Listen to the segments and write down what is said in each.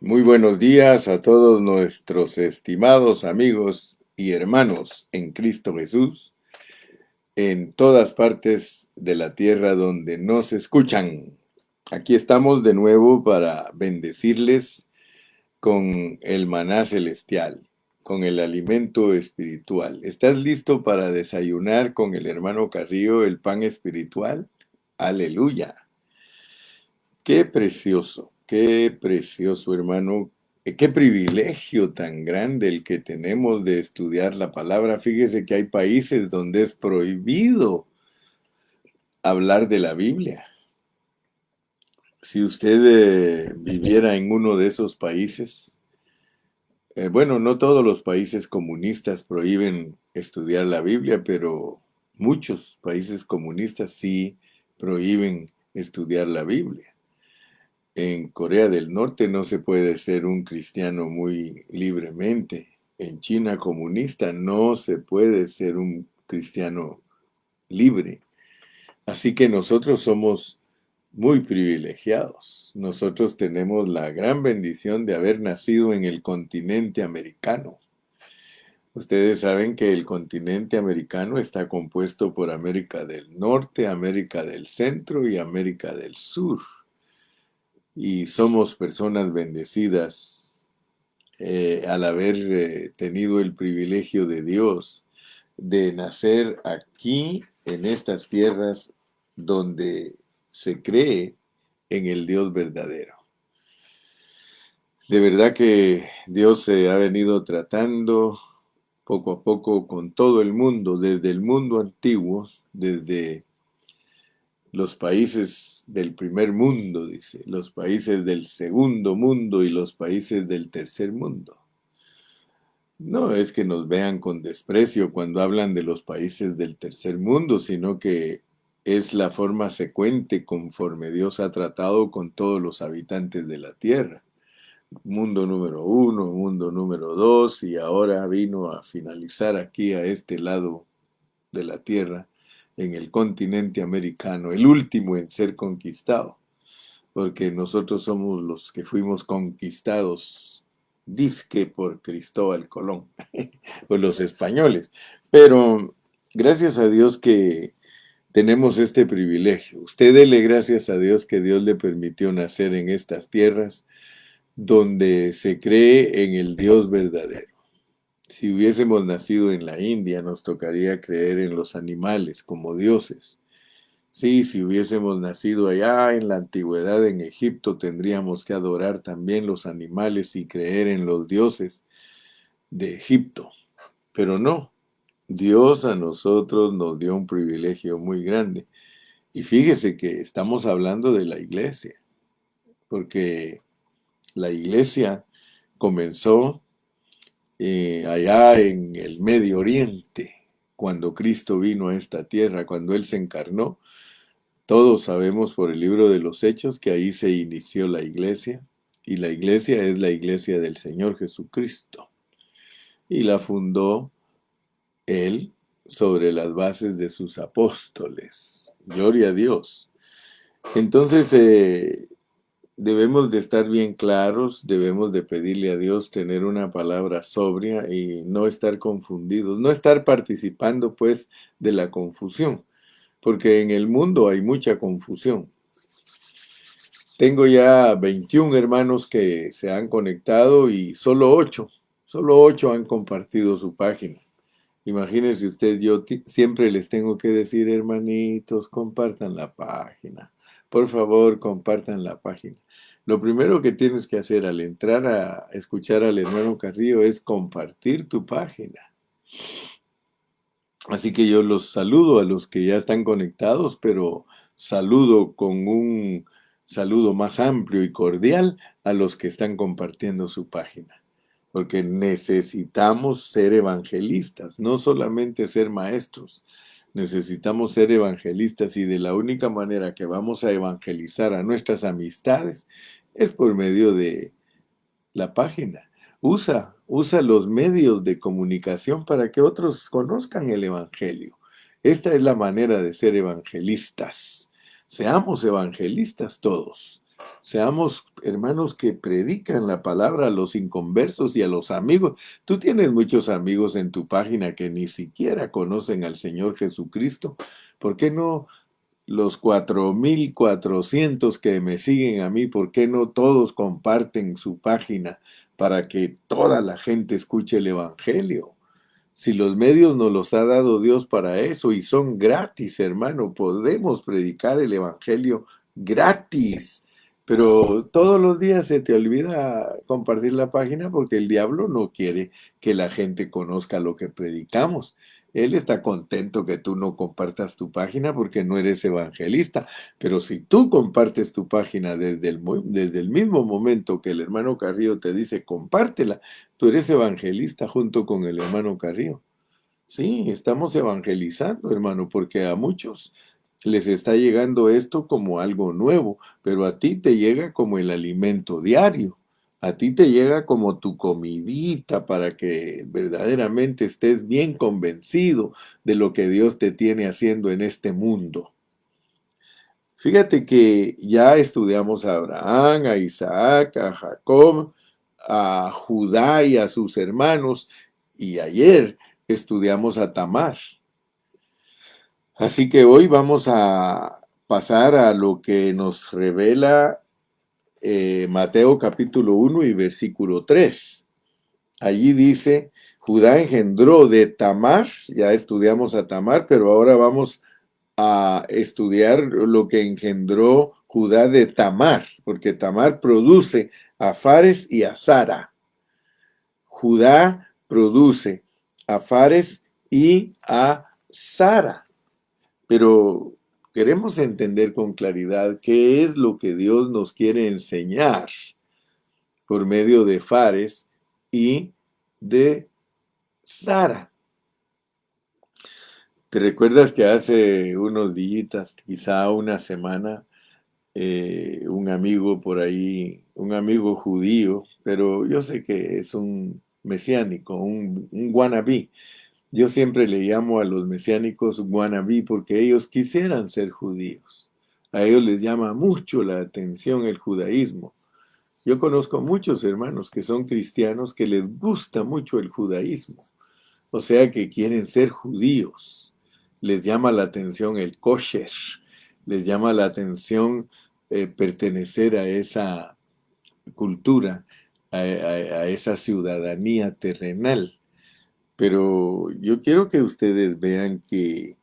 Muy buenos días a todos nuestros estimados amigos y hermanos en Cristo Jesús, en todas partes de la tierra donde nos escuchan. Aquí estamos de nuevo para bendecirles con el maná celestial, con el alimento espiritual. ¿Estás listo para desayunar con el hermano Carrillo el pan espiritual? Aleluya. Qué precioso hermano, qué privilegio tan grande el que tenemos de estudiar la palabra. Fíjese que hay países donde es prohibido hablar de la Biblia. Si usted viviera en uno de esos países, bueno, no todos los países comunistas prohíben estudiar la Biblia, pero muchos países comunistas sí prohíben estudiar la Biblia. En Corea del Norte no se puede ser un cristiano muy libremente. En China comunista no se puede ser un cristiano libre. Así que nosotros somos muy privilegiados. Nosotros tenemos la gran bendición de haber nacido en el continente americano. Ustedes saben que el continente americano está compuesto por América del Norte, América del Centro y América del Sur. Y somos personas bendecidas al haber tenido el privilegio de Dios de nacer aquí en estas tierras donde se cree en el Dios verdadero. De verdad que Dios se ha venido tratando poco a poco con todo el mundo, desde el mundo antiguo, desde los países del primer mundo, dice, los países del segundo mundo y los países del tercer mundo. No es que nos vean con desprecio cuando hablan de los países del tercer mundo, sino que es la forma secuente conforme Dios ha tratado con todos los habitantes de la tierra. Mundo número uno, mundo número dos, y ahora vino a finalizar aquí a este lado de la tierra, en el continente americano, el último en ser conquistado, porque nosotros somos los que fuimos conquistados, dizque por Cristóbal Colón, por los españoles. Pero gracias a Dios que tenemos este privilegio. Usted dele gracias a Dios que Dios le permitió nacer en estas tierras donde se cree en el Dios verdadero. Si hubiésemos nacido en la India, nos tocaría creer en los animales como dioses. Sí, si hubiésemos nacido allá en la antigüedad en Egipto, tendríamos que adorar también los animales y creer en los dioses de Egipto. Pero no, Dios a nosotros nos dio un privilegio muy grande. Y fíjese que estamos hablando de la iglesia, porque la iglesia comenzó allá en el Medio Oriente, cuando Cristo vino a esta tierra, cuando Él se encarnó. Todos sabemos por el libro de los Hechos que ahí se inició la iglesia, y la iglesia es la iglesia del Señor Jesucristo, y la fundó Él sobre las bases de sus apóstoles. Gloria a Dios. Entonces, debemos de estar bien claros, debemos de pedirle a Dios tener una palabra sobria y no estar confundidos, no estar participando pues de la confusión, porque en el mundo hay mucha confusión. Tengo ya 21 hermanos que se han conectado y solo 8 han compartido su página. Imagínense usted, yo siempre les tengo que decir, hermanitos, compartan la página. Por favor, compartan la página. Lo primero que tienes que hacer al entrar a escuchar al hermano Carrillo es compartir tu página. Así que yo los saludo a los que ya están conectados, pero saludo con un saludo más amplio y cordial a los que están compartiendo su página. Porque necesitamos ser evangelistas, no solamente ser maestros. Necesitamos ser evangelistas y de la única manera que vamos a evangelizar a nuestras amistades es por medio de la página. Usa los medios de comunicación para que otros conozcan el Evangelio. Esta es la manera de ser evangelistas. Seamos evangelistas todos. Seamos hermanos que predican la palabra a los inconversos y a los amigos. Tú tienes muchos amigos en tu página que ni siquiera conocen al Señor Jesucristo. ¿Por qué no los 4,400 que me siguen a mí, por qué no todos comparten su página para que toda la gente escuche el Evangelio? Si los medios nos los ha dado Dios para eso y son gratis, hermano, podemos predicar el Evangelio gratis. Pero todos los días se te olvida compartir la página porque el diablo no quiere que la gente conozca lo que predicamos. Él está contento que tú no compartas tu página porque no eres evangelista. Pero si tú compartes tu página desde el mismo momento que el hermano Carrillo te dice compártela, tú eres evangelista junto con el hermano Carrillo. Sí, estamos evangelizando, hermano, porque a muchos les está llegando esto como algo nuevo, pero a ti te llega como el alimento diario. A ti te llega como tu comidita para que verdaderamente estés bien convencido de lo que Dios te tiene haciendo en este mundo. Fíjate que ya estudiamos a Abraham, a Isaac, a Jacob, a Judá y a sus hermanos, y ayer estudiamos a Tamar. Así que hoy vamos a pasar a lo que nos revela Mateo capítulo 1 y versículo 3. Allí dice, Judá engendró de Tamar, ya estudiamos a Tamar, pero ahora vamos a estudiar lo que engendró Judá de Tamar, porque Tamar produce a Fares y a Zara. Judá produce a Fares y a Zara. Pero queremos entender con claridad qué es lo que Dios nos quiere enseñar por medio de Fares y de Zara. ¿Te recuerdas que hace unos días, quizá una semana, un amigo por ahí, un amigo judío, pero yo sé que es un mesiánico, un wannabe? Yo siempre le llamo a los mesiánicos wannabe porque ellos quisieran ser judíos. A ellos les llama mucho la atención el judaísmo. Yo conozco muchos hermanos que son cristianos que les gusta mucho el judaísmo. O sea que quieren ser judíos. Les llama la atención el kosher. Les llama la atención pertenecer a esa cultura, a esa ciudadanía terrenal. Pero yo quiero que ustedes vean que,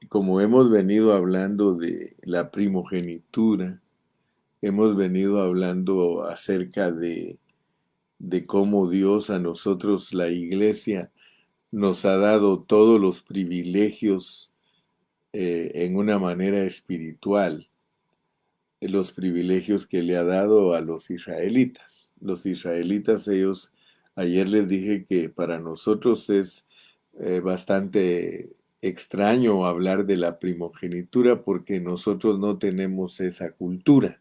como hemos venido hablando de la primogenitura, hemos venido hablando acerca de cómo Dios a nosotros, la iglesia, nos ha dado todos los privilegios en una manera espiritual, los privilegios que le ha dado a los israelitas. Los israelitas, ellos, ayer les dije que para nosotros es bastante extraño hablar de la primogenitura porque nosotros no tenemos esa cultura.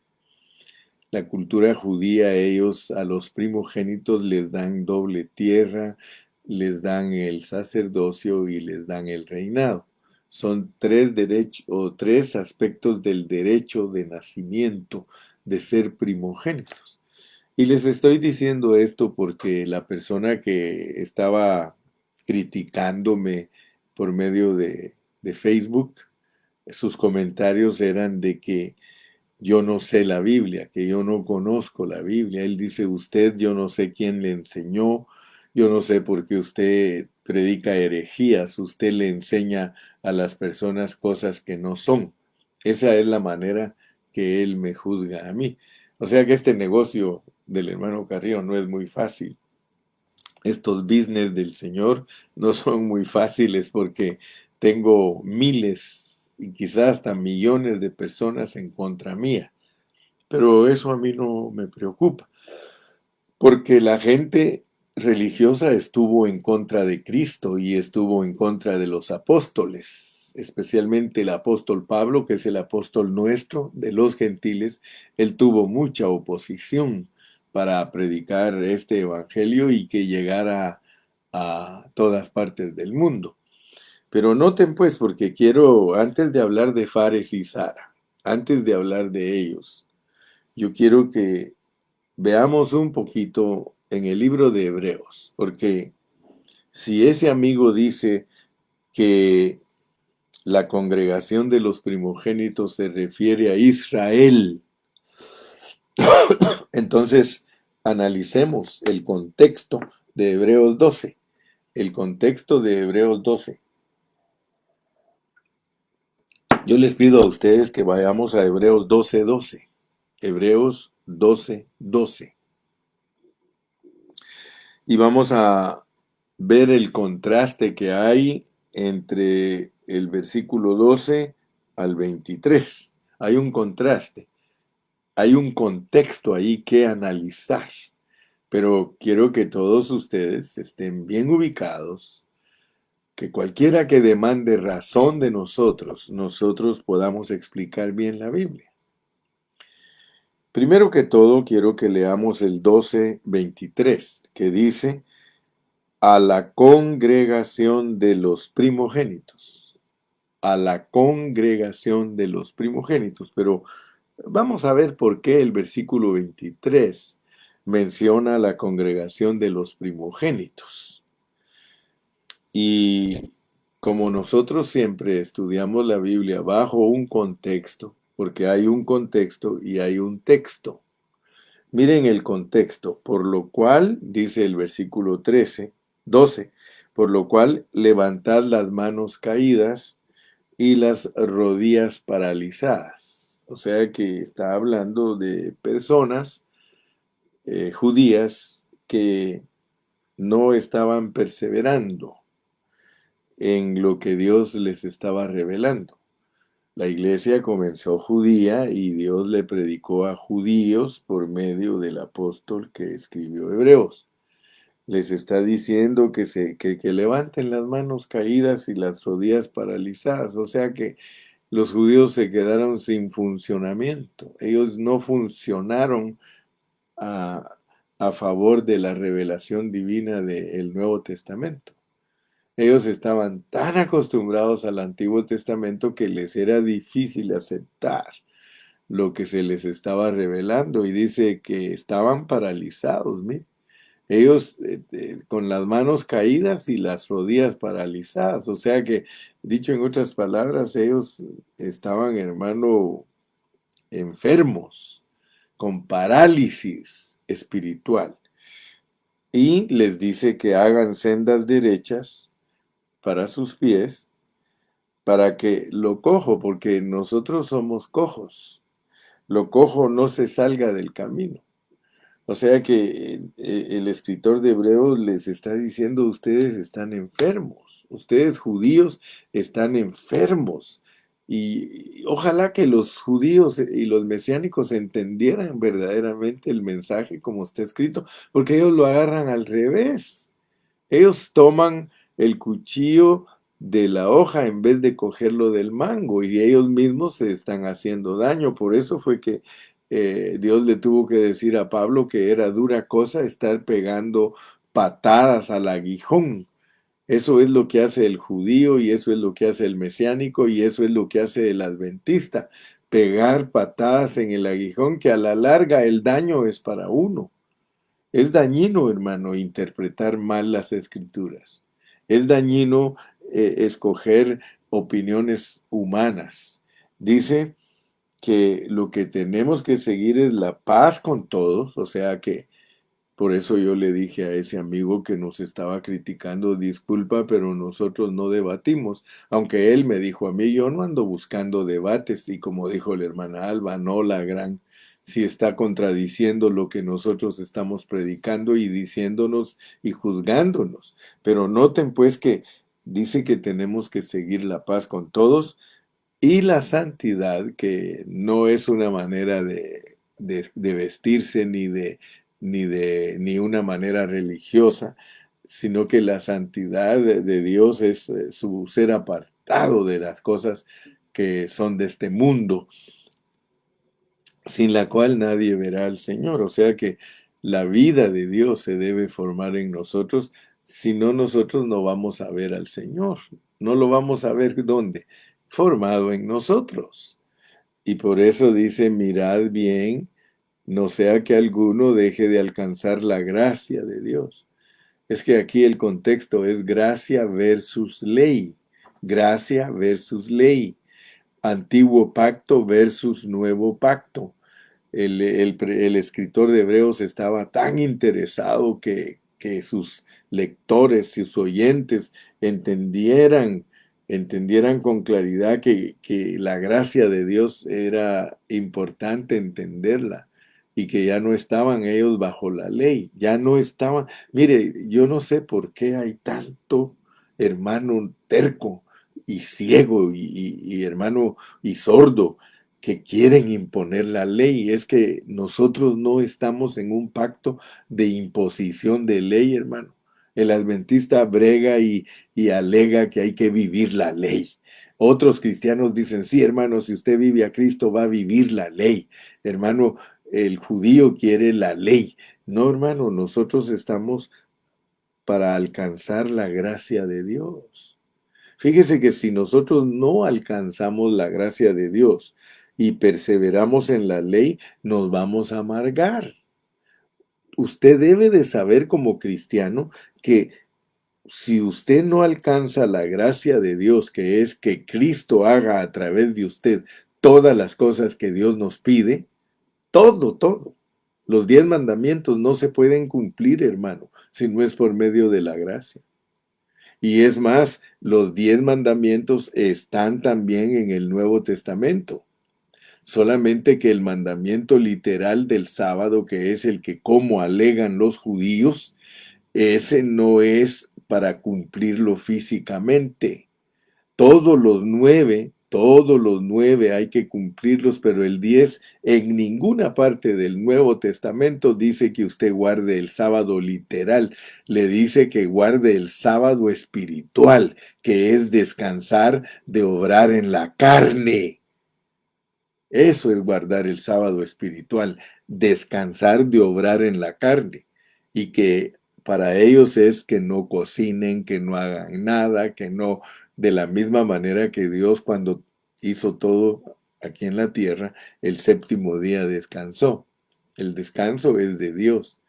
La cultura judía, ellos a los primogénitos les dan doble tierra, les dan el sacerdocio y les dan el reinado. Son tres derechos o tres aspectos del derecho de nacimiento de ser primogénitos. Y les estoy diciendo esto porque la persona que estaba criticándome por medio de Facebook, sus comentarios eran de que yo no sé la Biblia, que yo no conozco la Biblia. Él dice, usted, yo no sé quién le enseñó, yo no sé por qué usted predica herejías, usted le enseña a las personas cosas que no son. Esa es la manera que él me juzga a mí. O sea que este negocio del hermano Carrillo no es muy fácil. Estos business del Señor no son muy fáciles porque tengo miles y quizás hasta millones de personas en contra mía. Pero eso a mí no me preocupa, porque la gente religiosa estuvo en contra de Cristo y estuvo en contra de los apóstoles, especialmente el apóstol Pablo, que es el apóstol nuestro de los gentiles. Él tuvo mucha oposición para predicar este evangelio y que llegara a todas partes del mundo. Pero noten pues, porque quiero, antes de hablar de Fares y Zara, antes de hablar de ellos, yo quiero que veamos un poquito en el libro de Hebreos, porque si ese amigo dice que la congregación de los primogénitos se refiere a Israel, entonces analicemos el contexto de Hebreos 12. El contexto de Hebreos 12. Yo les pido a ustedes que vayamos a Hebreos 12:12. Hebreos 12:12. Y vamos a ver el contraste que hay entre el versículo 12 al 23. Hay un contraste, hay un contexto ahí que analizar. Pero quiero que todos ustedes estén bien ubicados, que cualquiera que demande razón de nosotros, nosotros podamos explicar bien la Biblia. Primero que todo, quiero que leamos el 12:23, que dice, a la congregación de los primogénitos, a la congregación de los primogénitos. Pero vamos a ver por qué el versículo 23 menciona la congregación de los primogénitos. Y como nosotros siempre estudiamos la Biblia bajo un contexto, porque hay un contexto y hay un texto. Miren el contexto, por lo cual, dice el versículo 12, por lo cual levantad las manos caídas y las rodillas paralizadas. O sea que está hablando de personas judías que no estaban perseverando en lo que Dios les estaba revelando. La iglesia comenzó judía y Dios le predicó a judíos por medio del apóstol que escribió Hebreos. Les está diciendo que levanten las manos caídas y las rodillas paralizadas. O sea que los judíos se quedaron sin funcionamiento. Ellos no funcionaron a, a favor de la revelación divina del Nuevo Testamento. Ellos estaban tan acostumbrados al Antiguo Testamento que les era difícil aceptar lo que se les estaba revelando, y dice que estaban paralizados. ¿Mire? Ellos con las manos caídas y las rodillas paralizadas. O sea que, dicho en otras palabras, ellos estaban, hermano, enfermos, con parálisis espiritual. Y les dice que hagan sendas derechas para sus pies, para que lo cojo, porque nosotros somos cojos, lo cojo no se salga del camino. O sea que el escritor de Hebreos les está diciendo, ustedes están enfermos, ustedes judíos están enfermos. Y ojalá que los judíos y los mesiánicos entendieran verdaderamente el mensaje como está escrito, porque ellos lo agarran al revés. Ellos toman el cuchillo de la hoja en vez de cogerlo del mango, y ellos mismos se están haciendo daño. Por eso fue que Dios le tuvo que decir a Pablo que era dura cosa estar pegando patadas al aguijón. Eso es lo que hace el judío, y eso es lo que hace el mesiánico, y eso es lo que hace el adventista. Pegar patadas en el aguijón, que a la larga el daño es para uno. Es dañino, hermano, interpretar mal las escrituras. Es dañino escoger opiniones humanas. Dice que lo que tenemos que seguir es la paz con todos. O sea que por eso yo le dije a ese amigo que nos estaba criticando, disculpa, pero nosotros no debatimos. Aunque él me dijo a mí, yo no ando buscando debates, y como dijo la hermana Alba, no la gran, si está contradiciendo lo que nosotros estamos predicando y diciéndonos y juzgándonos. Pero noten pues que dice que tenemos que seguir la paz con todos y la santidad, que no es una manera de vestirse ni una manera religiosa, sino que la santidad de Dios es su ser apartado de las cosas que son de este mundo, sin la cual nadie verá al Señor. O sea que la vida de Dios se debe formar en nosotros, si no, nosotros no vamos a ver al Señor. No lo vamos a ver, ¿dónde? Formado en nosotros. Y por eso dice, mirad bien, no sea que alguno deje de alcanzar la gracia de Dios. Es que aquí el contexto es gracia versus ley. Gracia versus ley. Antiguo pacto versus nuevo pacto. El escritor de Hebreos estaba tan interesado que sus lectores, sus oyentes entendieran con claridad que la gracia de Dios era importante entenderla y que ya no estaban ellos bajo la ley, ya no estaban. Mire, yo no sé por qué hay tanto hermano terco y ciego y hermano y sordo que quieren imponer la ley. Es que nosotros no estamos en un pacto de imposición de ley, hermano. El adventista brega y alega que hay que vivir la ley. Otros cristianos dicen, sí, hermano, si usted vive a Cristo va a vivir la ley. Hermano, el judío quiere la ley. No, hermano, nosotros estamos para alcanzar la gracia de Dios. Fíjese que si nosotros no alcanzamos la gracia de Dios y perseveramos en la ley, nos vamos a amargar. Usted debe de saber como cristiano que si usted no alcanza la gracia de Dios, que es que Cristo haga a través de usted todas las cosas que Dios nos pide, todo. Los 10 mandamientos no se pueden cumplir, hermano, si no es por medio de la gracia. Y es más, los 10 mandamientos están también en el Nuevo Testamento. Solamente que el mandamiento literal del sábado, que es el que como alegan los judíos, ese no es para cumplirlo físicamente. Todos los nueve hay que cumplirlos, pero el 10 en ninguna parte del Nuevo Testamento dice que usted guarde el sábado literal, le dice que guarde el sábado espiritual, que es descansar de obrar en la carne. Eso es guardar el sábado espiritual, descansar de obrar en la carne. Y que para ellos es que no cocinen, que no hagan nada, que no, de la misma manera que Dios cuando hizo todo aquí en la tierra, el séptimo día descansó. El descanso es de Dios.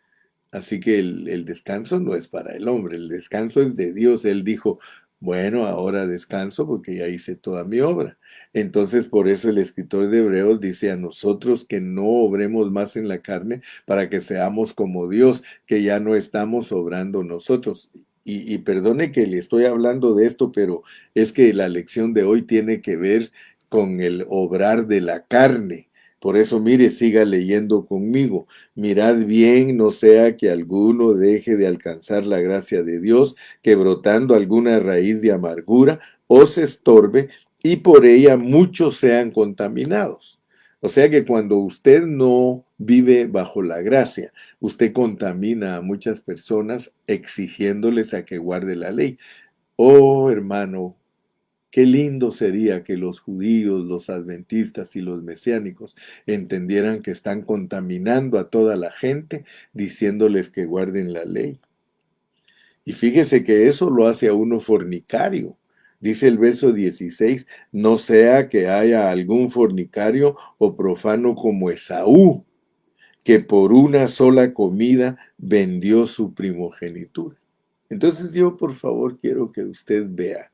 Así que el descanso no es para el hombre, el descanso es de Dios. Él dijo, bueno, ahora descanso porque ya hice toda mi obra. Entonces, por eso el escritor de Hebreos dice a nosotros que no obremos más en la carne para que seamos como Dios, que ya no estamos obrando nosotros. Y perdone que le estoy hablando de esto, pero es que la lección de hoy tiene que ver con el obrar de la carne. Por eso, mire, siga leyendo conmigo. Mirad bien, no sea que alguno deje de alcanzar la gracia de Dios, que brotando alguna raíz de amargura os estorbe y por ella muchos sean contaminados. O sea que cuando usted no vive bajo la gracia, usted contamina a muchas personas exigiéndoles a que guarde la ley. Oh, hermano, qué lindo sería que los judíos, los adventistas y los mesiánicos entendieran que están contaminando a toda la gente diciéndoles que guarden la ley. Y fíjese que eso lo hace a uno fornicario. Dice el verso 16, no sea que haya algún fornicario o profano como Esaú, que por una sola comida vendió su primogenitura. Entonces yo por favor quiero que usted vea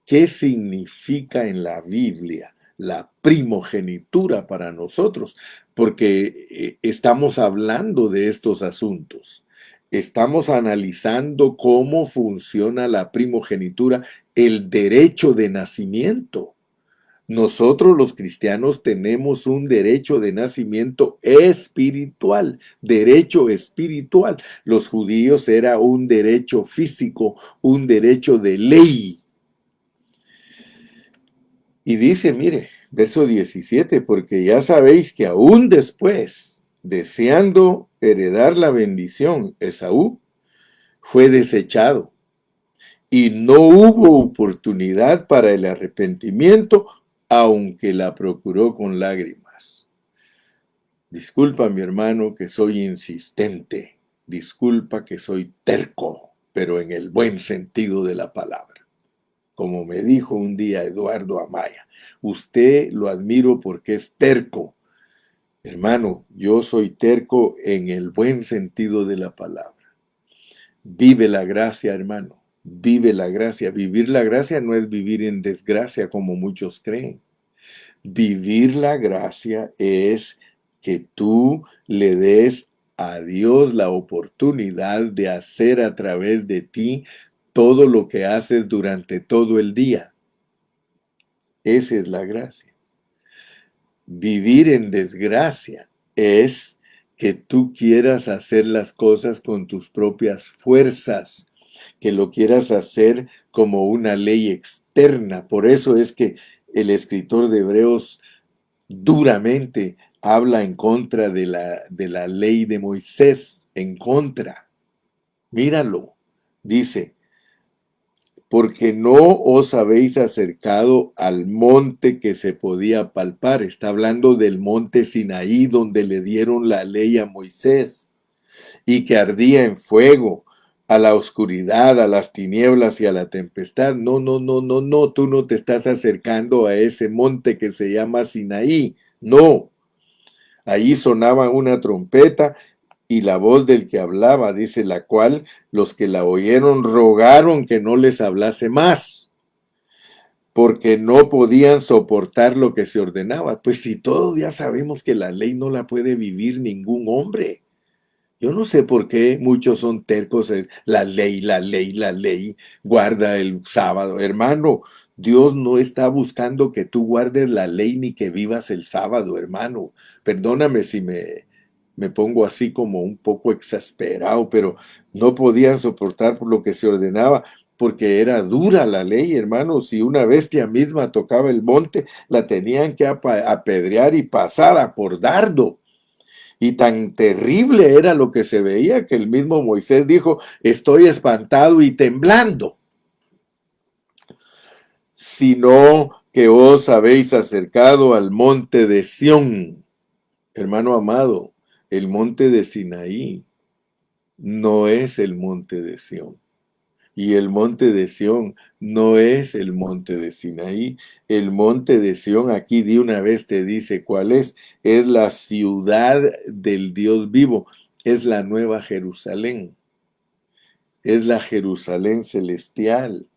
qué significa en la Biblia la primogenitura para nosotros, porque estamos hablando de estos asuntos. Estamos analizando cómo funciona la primogenitura, el derecho de nacimiento. Nosotros los cristianos tenemos un derecho de nacimiento espiritual, derecho espiritual. Los judíos era un derecho físico, un derecho de ley. Y dice, mire, verso 17, porque ya sabéis que aún después, deseando heredar la bendición, Esaú fue desechado y no hubo oportunidad para el arrepentimiento, aunque la procuró con lágrimas. Disculpa, mi hermano, que soy insistente. Disculpa que soy terco, pero en el buen sentido de la palabra. como me dijo un día Eduardo Amaya. Usted lo admiro porque es terco. Hermano, yo soy terco en el buen sentido de la palabra. Vive la gracia, hermano. Vive la gracia. Vivir la gracia no es vivir en desgracia como muchos creen. Vivir la gracia es que tú le des a Dios la oportunidad de hacer a través de ti todo lo que haces durante todo el día. Esa es la gracia. Vivir en desgracia es que tú quieras hacer las cosas con tus propias fuerzas, que lo quieras hacer como una ley externa. Por eso es que el escritor de Hebreos duramente habla en contra de la ley de Moisés, en contra. Míralo, dice, porque no os habéis acercado al monte que se podía palpar. Está hablando del monte Sinaí, donde le dieron la ley a Moisés, y que ardía en fuego, a la oscuridad, a las tinieblas y a la tempestad. No, no, no, no, no, tú no te estás acercando a ese monte que se llama Sinaí. No, allí sonaba una trompeta y la voz del que hablaba, dice, la cual los que la oyeron rogaron que no les hablase más, porque no podían soportar lo que se ordenaba. Pues si todos ya sabemos que la ley no la puede vivir ningún hombre. Yo no sé por qué muchos son tercos. La ley, la ley, la ley. Guarda el sábado. Hermano, Dios no está buscando que tú guardes la ley ni que vivas el sábado, hermano. Perdóname si me pongo así como un poco exasperado, pero no podían soportar por lo que se ordenaba, porque era dura la ley, hermano. Si una bestia misma tocaba el monte, la tenían que apedrear y pasada por dardo. Y tan terrible era lo que se veía que el mismo Moisés dijo, estoy espantado y temblando. Sino que os habéis acercado al monte de Sión. Hermano amado, el monte de Sinaí no es el monte de Sión. Y el monte de Sión no es el monte de Sinaí. El monte de Sión, aquí de una vez te dice cuál es. Es la ciudad del Dios vivo. Es la nueva Jerusalén. Es la Jerusalén celestial.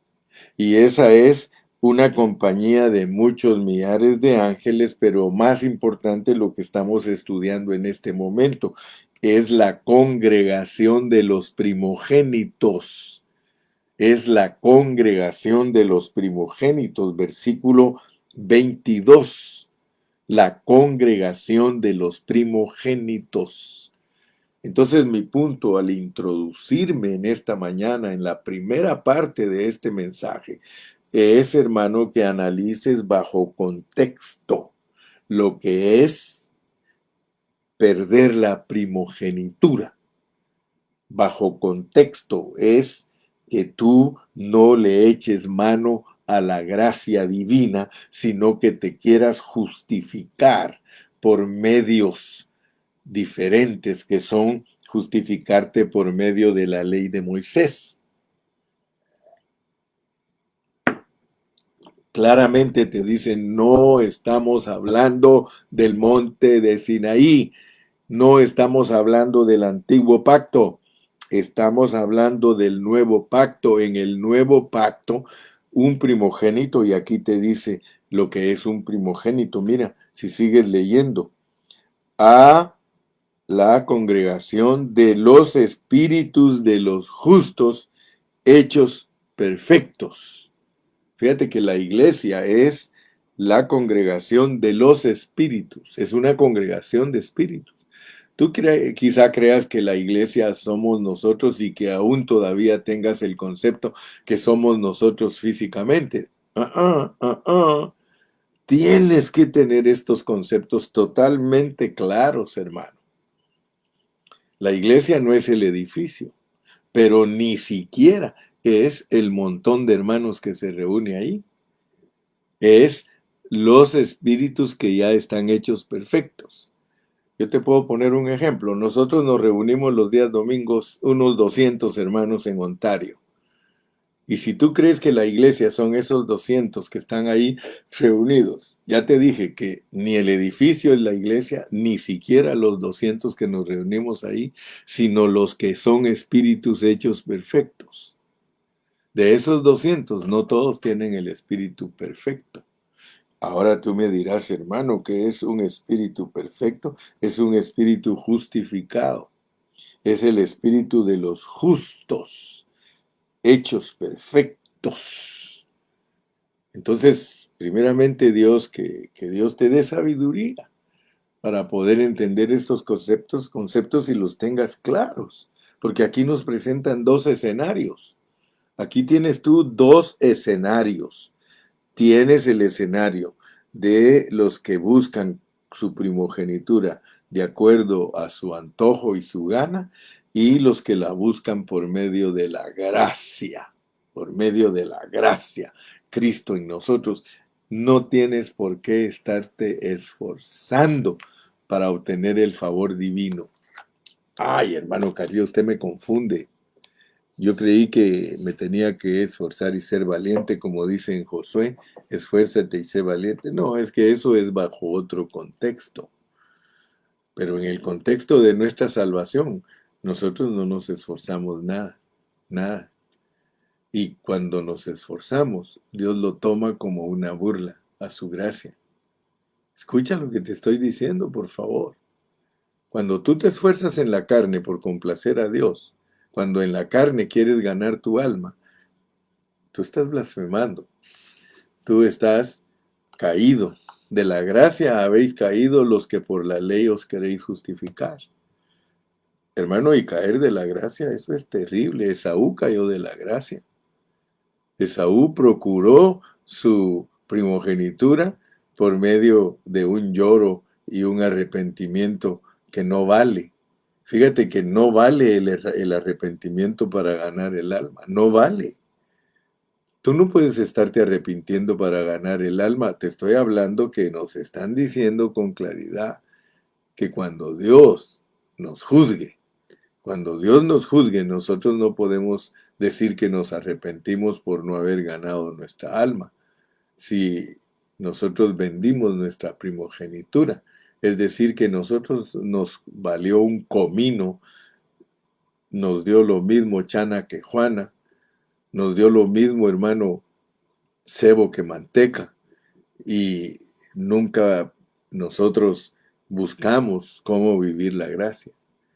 Y esa es una compañía de muchos millares de ángeles, pero más importante lo que estamos estudiando en este momento es la congregación de los primogénitos. Es la congregación de los primogénitos, versículo 22. La congregación de los primogénitos. Entonces mi punto al introducirme en esta mañana, en la primera parte de este mensaje, es, hermano, que analices bajo contexto lo que es perder la primogenitura. Bajo contexto es que tú no le eches mano a la gracia divina, sino que te quieras justificar por medios diferentes que son justificarte por medio de la ley de Moisés. Claramente te dicen, no estamos hablando del monte de Sinaí, no estamos hablando del antiguo pacto, estamos hablando del nuevo pacto. En el nuevo pacto, un primogénito, y aquí te dice lo que es un primogénito. Mira, si sigues leyendo, a la congregación de los espíritus de los justos hechos perfectos. Fíjate que la iglesia es la congregación de los espíritus, es una congregación de espíritus. Tú quizá creas que la iglesia somos nosotros y que aún todavía tengas el concepto que somos nosotros físicamente. Tienes que tener estos conceptos totalmente claros, hermano. La iglesia no es el edificio, pero ni siquiera es el montón de hermanos que se reúne ahí. Es los espíritus que ya están hechos perfectos. Yo te puedo poner un ejemplo. Nosotros nos reunimos los días domingos, unos 200 hermanos en Ontario. Y si tú crees que la iglesia son esos 200 que están ahí reunidos, ya te dije que ni el edificio es la iglesia, ni siquiera los 200 que nos reunimos ahí, sino los que son espíritus hechos perfectos. De esos 200, no todos tienen el espíritu perfecto. Ahora tú me dirás, hermano, ¿qué es un espíritu perfecto? Es un espíritu justificado. Es el espíritu de los justos, hechos perfectos. Entonces, primeramente Dios, que Dios te dé sabiduría para poder entender estos conceptos y los tengas claros. Porque aquí nos presentan dos escenarios. Aquí tienes tú dos escenarios. Tienes el escenario de los que buscan su primogenitura de acuerdo a su antojo y su gana, y los que la buscan por medio de la gracia, por medio de la gracia, Cristo en nosotros. No tienes por qué estarte esforzando para obtener el favor divino. Ay, hermano Carrillo, usted me confunde. Yo creí que me tenía que esforzar y ser valiente, como dice en Josué, esfuérzate y sé valiente. No, es que eso es bajo otro contexto. Pero en el contexto de nuestra salvación, nosotros no nos esforzamos nada, nada. Y cuando nos esforzamos, Dios lo toma como una burla a su gracia. Escucha lo que te estoy diciendo, por favor. Cuando tú te esfuerzas en la carne por complacer a Dios, cuando en la carne quieres ganar tu alma, tú estás blasfemando. Tú estás caído. De la gracia habéis caído los que por la ley os queréis justificar. Hermano, y caer de la gracia, eso es terrible. Esaú cayó de la gracia. Esaú procuró su primogenitura por medio de un lloro y un arrepentimiento que no vale. Fíjate que no vale el arrepentimiento para ganar el alma. No vale. Tú no puedes estarte arrepintiendo para ganar el alma. Te estoy hablando que nos están diciendo con claridad que cuando Dios nos juzgue, nosotros no podemos decir que nos arrepentimos por no haber ganado nuestra alma. Si nosotros vendimos nuestra primogenitura, es decir, que nosotros nos valió un comino, nos dio lo mismo Chana que Juana, nos dio lo mismo, hermano, cebo que manteca, y nunca nosotros buscamos cómo vivir la gracia.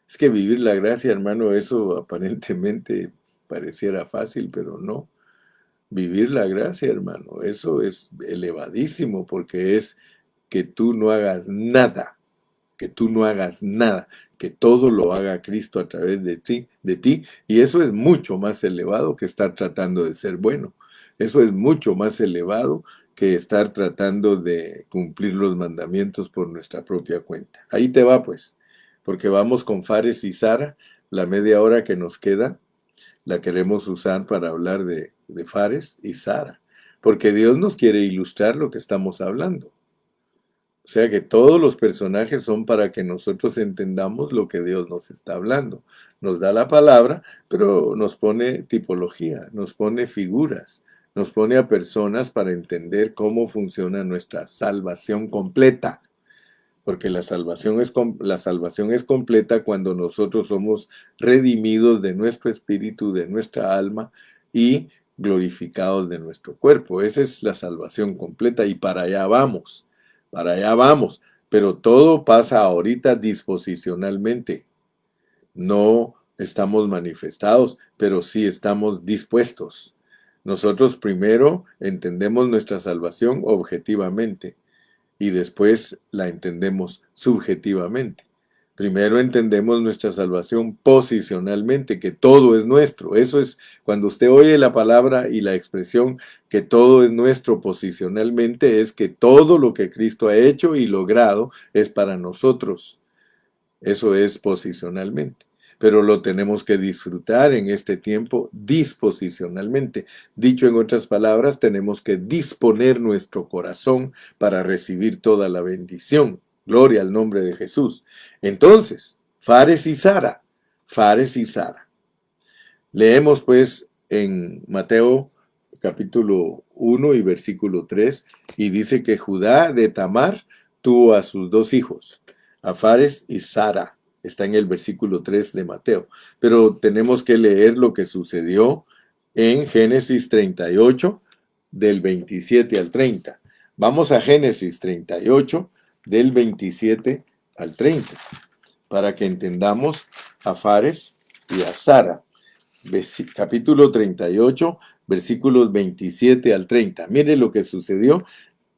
Es que vivir la gracia, hermano, eso aparentemente pareciera fácil, pero no. Vivir la gracia, hermano, eso es elevadísimo porque es que tú no hagas nada, que tú no hagas nada, que todo lo haga Cristo a través de ti, y eso es mucho más elevado que estar tratando de ser bueno. Eso es mucho más elevado que estar tratando de cumplir los mandamientos por nuestra propia cuenta. Ahí te va, pues, porque vamos con Fares y Sara, la media hora que nos queda la queremos usar para hablar de Fares y Sara, porque Dios nos quiere ilustrar lo que estamos hablando. O sea que todos los personajes son para que nosotros entendamos lo que Dios nos está hablando. Nos da la palabra, pero nos pone tipología, nos pone figuras, nos pone a personas para entender cómo funciona nuestra salvación completa. Porque la salvación es completa cuando nosotros somos redimidos de nuestro espíritu, de nuestra alma y glorificados de nuestro cuerpo. Esa es la salvación completa y para allá vamos. Para allá vamos, pero todo pasa ahorita disposicionalmente. No estamos manifestados, pero sí estamos dispuestos. Nosotros primero entendemos nuestra salvación objetivamente y después la entendemos subjetivamente. Primero entendemos nuestra salvación posicionalmente, que todo es nuestro. Eso es cuando usted oye la palabra y la expresión que todo es nuestro posicionalmente, es que todo lo que Cristo ha hecho y logrado es para nosotros. Eso es posicionalmente. Pero lo tenemos que disfrutar en este tiempo disposicionalmente. Dicho en otras palabras, tenemos que disponer nuestro corazón para recibir toda la bendición. Gloria al nombre de Jesús. Entonces, Fares y Sara. Fares y Sara. Leemos pues en Mateo capítulo 1 y versículo 3, y dice que Judá de Tamar tuvo a sus dos hijos, a Fares y Zara. Está en el versículo 3 de Mateo. Pero tenemos que leer lo que sucedió en Génesis 38, del 27 al 30. Vamos a Génesis 38, del 27 al 30, para que entendamos a Fares y a Zara. Capítulo 38, versículos 27 al 30. Mire lo que sucedió,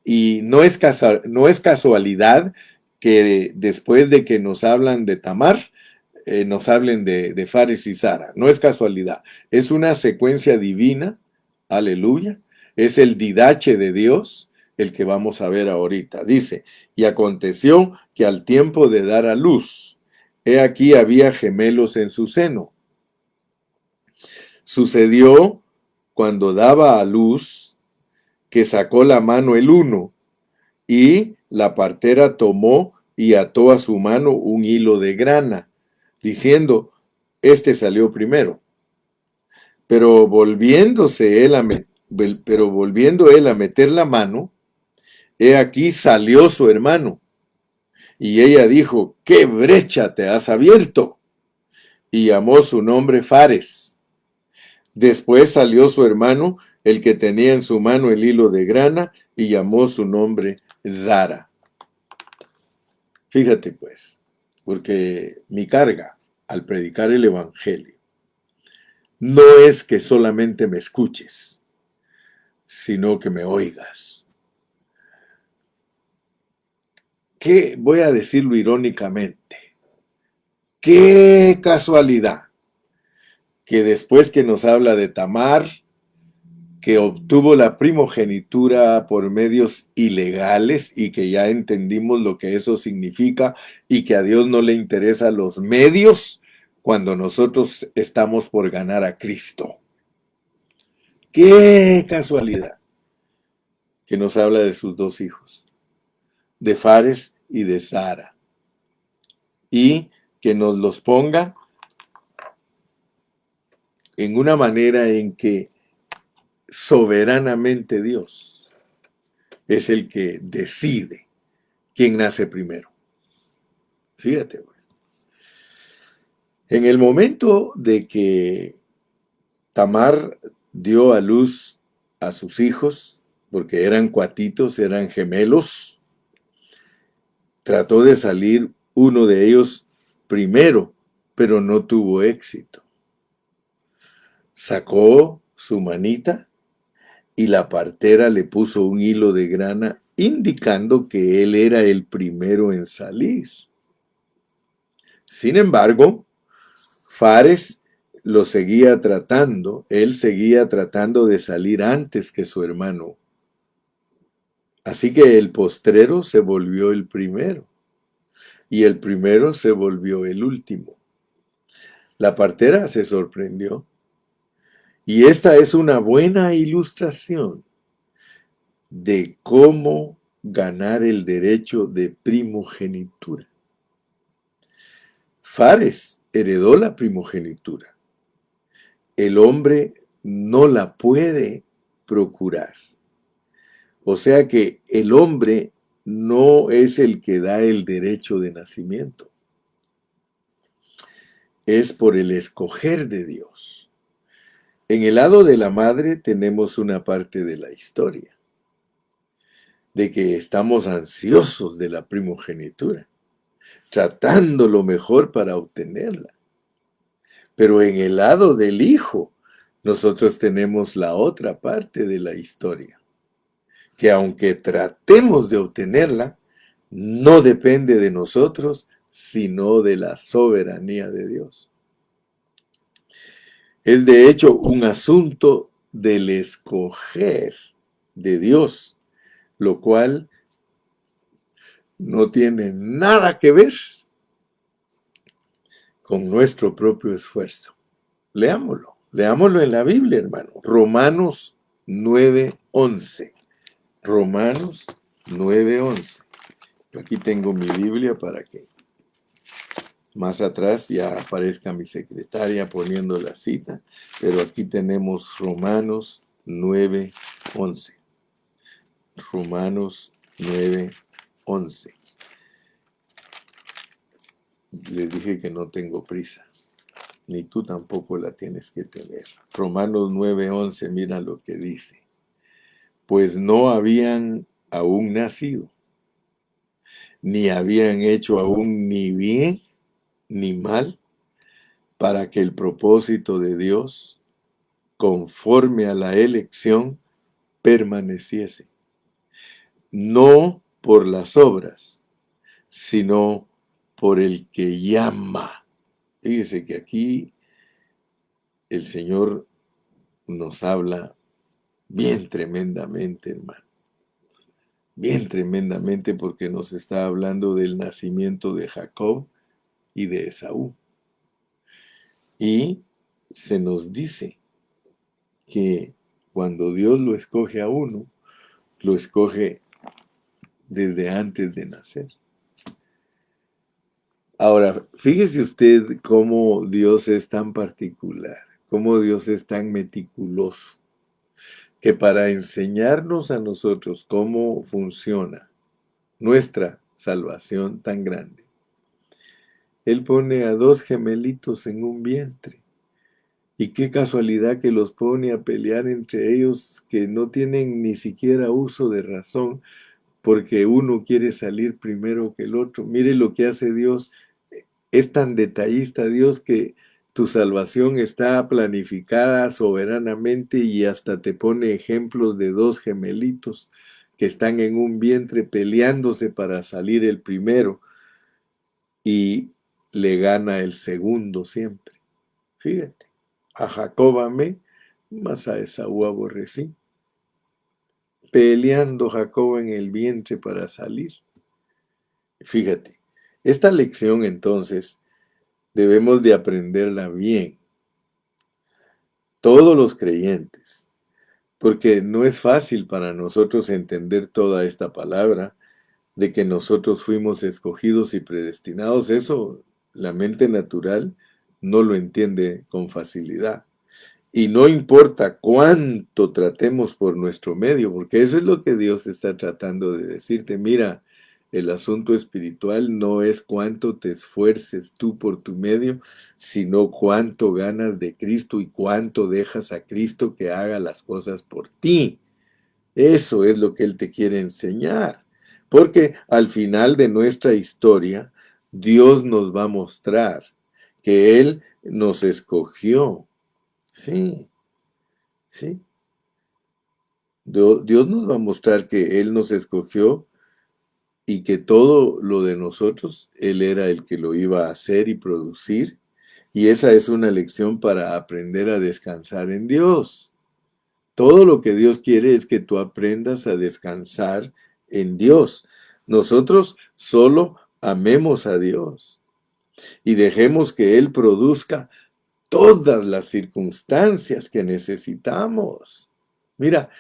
y no es casualidad que después de que nos hablan de Tamar, nos hablen de Fares y Zara. No es casualidad, es una secuencia divina, aleluya, es el didache de Dios, el que vamos a ver ahorita. Dice, y aconteció que al tiempo de dar a luz, he aquí había gemelos en su seno. Sucedió cuando daba a luz que sacó la mano el uno, y la partera tomó y ató a su mano un hilo de grana, diciendo, este salió primero. Pero volviendo él a meter la mano, he aquí salió su hermano. Y ella dijo, ¿qué brecha te has abierto? Y llamó su nombre Fares. Después salió su hermano, el que tenía en su mano el hilo de grana, y llamó su nombre Zara. Fíjate pues, porque mi carga al predicar el evangelio no es que solamente me escuches, sino que me oigas. ¿Qué? Voy a decirlo irónicamente. ¡Qué casualidad! Que después que nos habla de Tamar, que obtuvo la primogenitura por medios ilegales, y que ya entendimos lo que eso significa, y que a Dios no le interesan los medios cuando nosotros estamos por ganar a Cristo. ¡Qué casualidad! Que nos habla de sus dos hijos, de Fares y de Zara, y que nos los ponga en una manera en que soberanamente Dios es el que decide quién nace primero. Fíjate, pues. En el momento de que Tamar dio a luz a sus hijos, porque eran cuatitos, eran gemelos, trató de salir uno de ellos primero, pero no tuvo éxito. Sacó su manita y la partera le puso un hilo de grana, indicando que él era el primero en salir. Sin embargo, Fares lo seguía tratando, él seguía tratando de salir antes que su hermano. Así que el postrero se volvió el primero, y el primero se volvió el último. La partera se sorprendió, y esta es una buena ilustración de cómo ganar el derecho de primogenitura. Fares heredó la primogenitura. El hombre no la puede procurar. O sea que el hombre no es el que da el derecho de nacimiento. Es por el escoger de Dios. En el lado de la madre tenemos una parte de la historia, de que estamos ansiosos de la primogenitura, tratando lo mejor para obtenerla. Pero en el lado del hijo, nosotros tenemos la otra parte de la historia, que aunque tratemos de obtenerla, no depende de nosotros, sino de la soberanía de Dios. Es de hecho un asunto del escoger de Dios, lo cual no tiene nada que ver con nuestro propio esfuerzo. Leámoslo en la Biblia, hermano. Romanos 9:11. Romanos 9:11. Yo aquí tengo mi Biblia para que más atrás ya aparezca mi secretaria poniendo la cita, pero aquí tenemos Romanos 9:11. Romanos 9:11. Les dije que no tengo prisa, ni tú tampoco la tienes que tener. Romanos 9:11, mira lo que dice. Pues no habían aún nacido, ni habían hecho aún ni bien ni mal, para que el propósito de Dios, conforme a la elección, permaneciese. No por las obras, sino por el que llama. Fíjese que aquí el Señor nos habla bien tremendamente, hermano. Bien tremendamente, porque nos está hablando del nacimiento de Jacob y de Esaú. Y se nos dice que cuando Dios lo escoge a uno, lo escoge desde antes de nacer. Ahora, fíjese usted cómo Dios es tan particular, cómo Dios es tan meticuloso, que para enseñarnos a nosotros cómo funciona nuestra salvación tan grande, Él pone a dos gemelitos en un vientre. Y qué casualidad que los pone a pelear entre ellos que no tienen ni siquiera uso de razón, porque uno quiere salir primero que el otro. Mire lo que hace Dios. Es tan detallista Dios que tu salvación está planificada soberanamente y hasta te pone ejemplos de dos gemelitos que están en un vientre peleándose para salir el primero y le gana el segundo siempre. Fíjate, a Jacob amé, mas a Esaú aborrecí. Peleando Jacob en el vientre para salir. Fíjate, esta lección entonces debemos de aprenderla bien, todos los creyentes, porque no es fácil para nosotros entender toda esta palabra de que nosotros fuimos escogidos y predestinados. Eso la mente natural no lo entiende con facilidad. Y no importa cuánto tratemos por nuestro medio, porque eso es lo que Dios está tratando de decirte. Mira, el asunto espiritual no es cuánto te esfuerces tú por tu medio, sino cuánto ganas de Cristo y cuánto dejas a Cristo que haga las cosas por ti. Eso es lo que Él te quiere enseñar. Porque al final de nuestra historia, Dios nos va a mostrar que Él nos escogió. Sí, sí. Dios nos va a mostrar que Él nos escogió y que todo lo de nosotros, Él era el que lo iba a hacer y producir. Y esa es una lección para aprender a descansar en Dios. Todo lo que Dios quiere es que tú aprendas a descansar en Dios. Nosotros solo amemos a Dios y dejemos que Él produzca todas las circunstancias que necesitamos. Mira,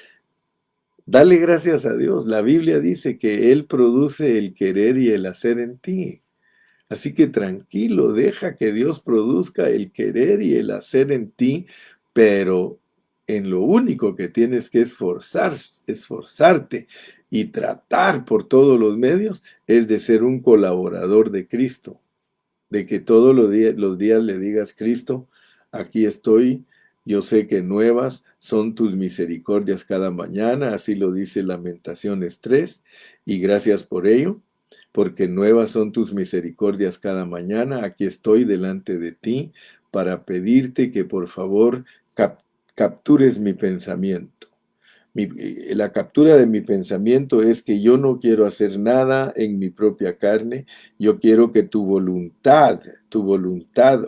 dale gracias a Dios. La Biblia dice que Él produce el querer y el hacer en ti. Así que tranquilo, deja que Dios produzca el querer y el hacer en ti, pero en lo único que tienes que esforzarte y tratar por todos los medios es de ser un colaborador de Cristo, de que todos los días le digas, Cristo, aquí estoy, yo sé que nuevas son tus misericordias cada mañana, así lo dice Lamentaciones 3, y gracias por ello, porque nuevas son tus misericordias cada mañana, aquí estoy delante de ti para pedirte que por favor captures mi pensamiento. La captura de mi pensamiento es que yo no quiero hacer nada en mi propia carne, yo quiero que tu voluntad,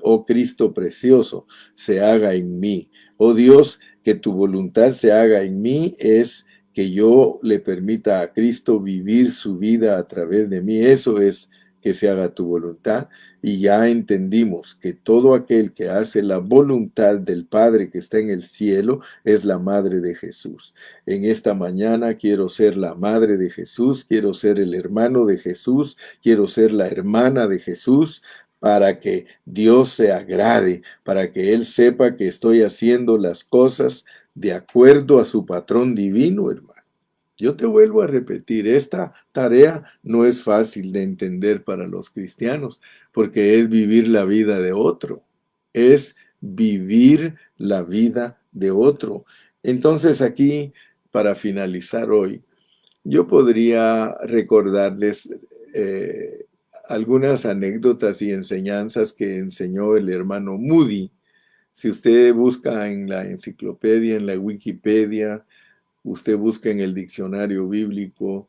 oh Cristo precioso, se haga en mí. Oh Dios, que tu voluntad se haga en mí es que yo le permita a Cristo vivir su vida a través de mí. Eso es que se haga tu voluntad. Y ya entendimos que todo aquel que hace la voluntad del Padre que está en el cielo es la madre de Jesús. En esta mañana quiero ser la madre de Jesús, quiero ser el hermano de Jesús, quiero ser la hermana de Jesús, para que Dios se agrade, para que Él sepa que estoy haciendo las cosas de acuerdo a su patrón divino, hermano. Yo te vuelvo a repetir, esta tarea no es fácil de entender para los cristianos, porque es vivir la vida de otro, es vivir la vida de otro. Entonces aquí, para finalizar hoy, yo podría recordarles algunas anécdotas y enseñanzas que enseñó el hermano Moody. Si usted busca en la enciclopedia, en la Wikipedia, usted busca en el diccionario bíblico,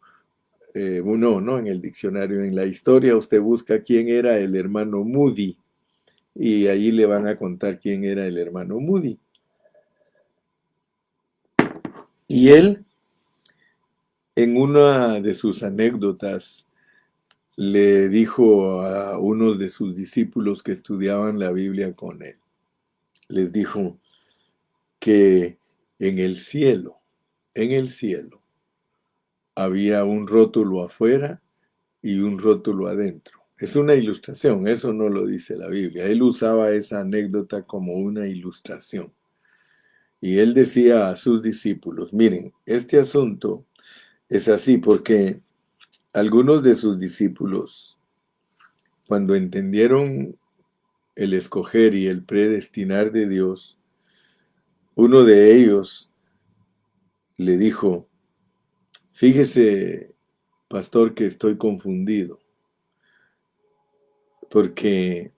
no en el diccionario, en la historia, usted busca quién era el hermano Moody y ahí le van a contar quién era el hermano Moody. Y él, en una de sus anécdotas, le dijo a unos de sus discípulos que estudiaban la Biblia con él, les dijo que en el cielo, había un rótulo afuera y un rótulo adentro. Es una ilustración, eso no lo dice la Biblia. Él usaba esa anécdota como una ilustración. Y él decía a sus discípulos, miren, este asunto es así porque algunos de sus discípulos, cuando entendieron el escoger y el predestinar de Dios, uno de ellos le dijo, fíjese, pastor, que estoy confundido, porque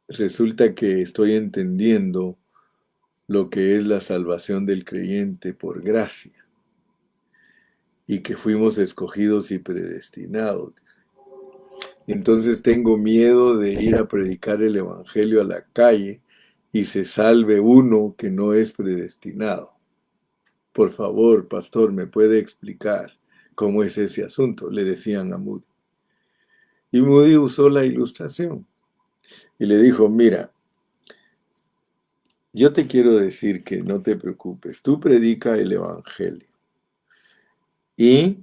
resulta que estoy entendiendo lo que es la salvación del creyente por gracia y que fuimos escogidos y predestinados. Entonces tengo miedo de ir a predicar el evangelio a la calle y se salve uno que no es predestinado. Por favor, pastor, ¿me puede explicar cómo es ese asunto?, le decían a Moody. Y Moody usó la ilustración y le dijo, mira, yo te quiero decir que no te preocupes, tú predica el evangelio y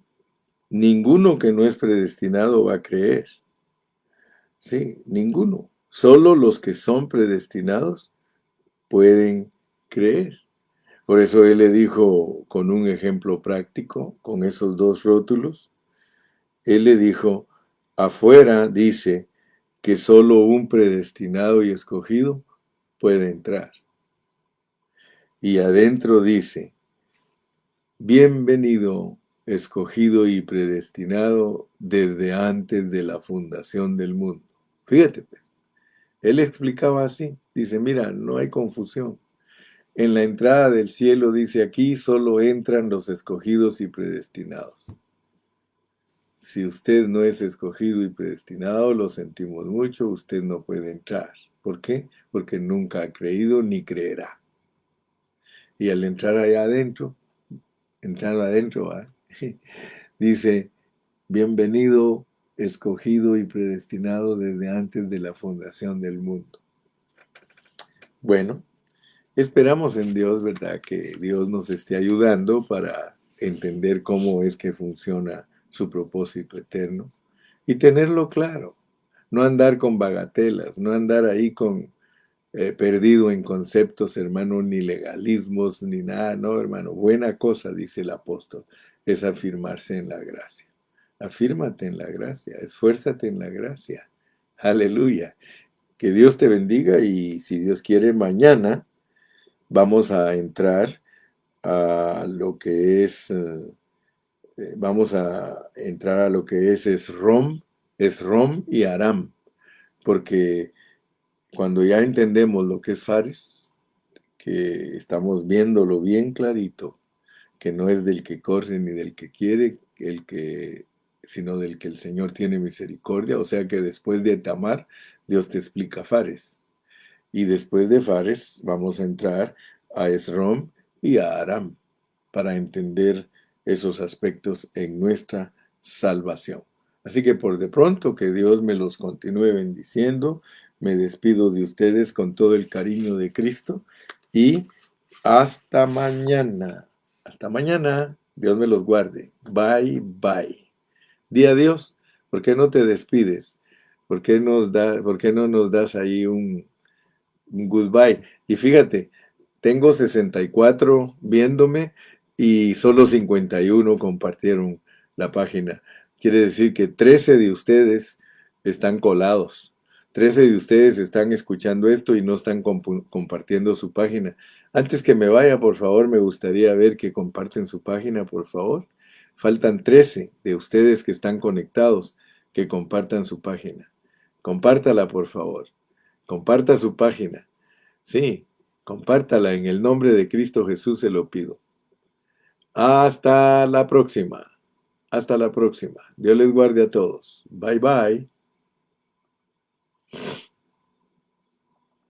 ninguno que no es predestinado va a creer. Sí, ninguno. Solo los que son predestinados pueden creer. Por eso él le dijo con un ejemplo práctico, con esos dos rótulos, él le dijo, afuera dice que solo un predestinado y escogido puede entrar. Y adentro dice, bienvenido, escogido y predestinado desde antes de la fundación del mundo. Fíjate, pues, él explicaba así, dice, mira, no hay confusión. En la entrada del cielo dice aquí solo entran los escogidos y predestinados. Si usted no es escogido y predestinado, lo sentimos mucho, usted no puede entrar. ¿Por qué? Porque nunca ha creído ni creerá. Y al entrar allá adentro, ¿va? Dice, bienvenido, escogido y predestinado desde antes de la fundación del mundo. Bueno, esperamos en Dios, ¿verdad? Que Dios nos esté ayudando para entender cómo es que funciona su propósito eterno y tenerlo claro. No andar con bagatelas, no andar ahí perdido en conceptos, hermano, ni legalismos, ni nada. No, hermano, buena cosa, dice el apóstol, es afirmarse en la gracia. Afírmate en la gracia, esfuérzate en la gracia. Aleluya. Que Dios te bendiga y si Dios quiere, mañana vamos a entrar a lo que es, vamos a entrar a lo que es Esrom y Aram, porque cuando ya entendemos lo que es Fares, que estamos viéndolo bien clarito, que no es del que corre ni del que quiere, sino del que el Señor tiene misericordia, o sea que después de Tamar, Dios te explica Fares. Y después de Fares vamos a entrar a Esrom y a Aram para entender esos aspectos en nuestra salvación. Así que por de pronto que Dios me los continúe bendiciendo. Me despido de ustedes con todo el cariño de Cristo y hasta mañana. Hasta mañana. Dios me los guarde. Bye, bye. Di adiós. ¿Por qué no te despides? ¿Por qué no nos das ahí un goodbye? Y fíjate, tengo 64 viéndome y solo 51 compartieron la página. Quiere decir que 13 de ustedes están colados. 13 de ustedes están escuchando esto y no están compartiendo su página. Antes que me vaya, por favor, me gustaría ver que comparten su página, por favor. Faltan 13 de ustedes que están conectados que compartan su página. Compártala, por favor. Comparta su página. Sí, compártala en el nombre de Cristo Jesús, se lo pido. Hasta la próxima. Hasta la próxima. Dios les guarde a todos. Bye bye.